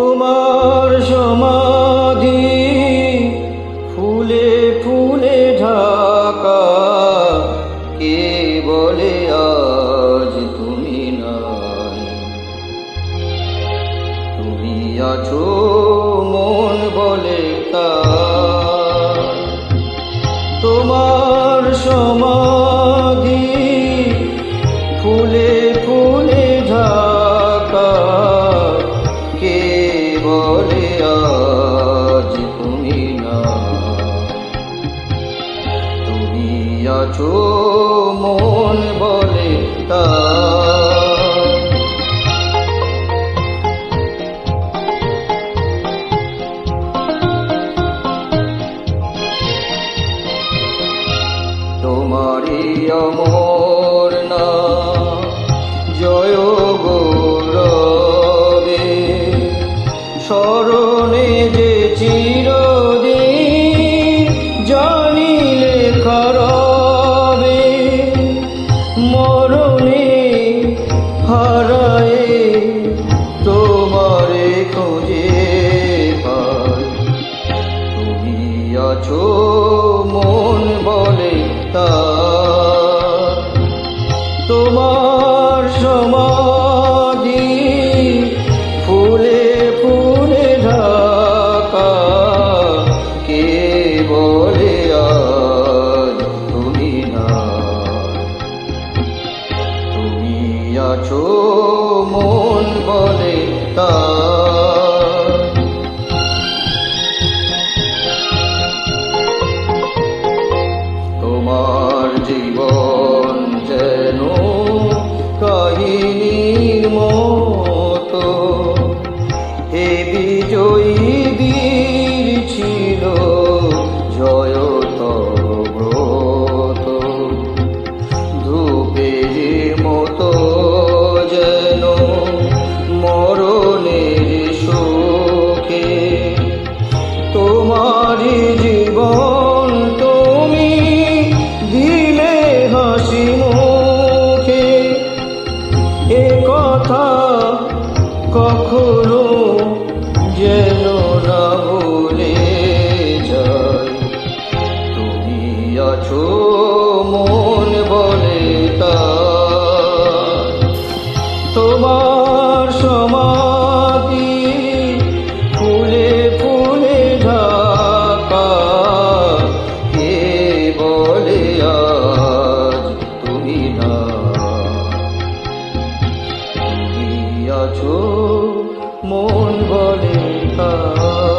তোমার সমাধি ফুলে ফুলে ঢাকা, কে বলে আজ তুমি নাই? তুমি আছো মন বলে তাই। তোমার সমাধি ফুলে ফুলে ঢাকা, কে বলে আজ তুমি না? তুমি আছো মন বলে তাই। তোমারি অমর না জয় গৌরবে, স্মরণে যে চিরদিন জানিলে খরবে। মরণে হারায়ে তোমারে খুঁজে পাই। তুমি আছো মন বলে তাই। তোমার সমাধি ফুলে ফুলে ঢাকা, কে বলে আজ তুমি না? তুমি আছো মন বলে তাই। তোমার জীবন যেন কাহিনীর মতো, হে বিজয়ী বীর ছিল জয় তব ব্রত। ধূপের মতো যেন মরণের শোকে, তোমারি জীবন তুমি দিলে হাসি মুখে। এ কথা কখনো যেন না ভুলে যায়। তুমি আছো মন বলে তাই। তোমার সমাধি ফুলে ফুলে ঢাকা, কে বলে আজ তুমি না? তুমি আছো মন বলে তাই।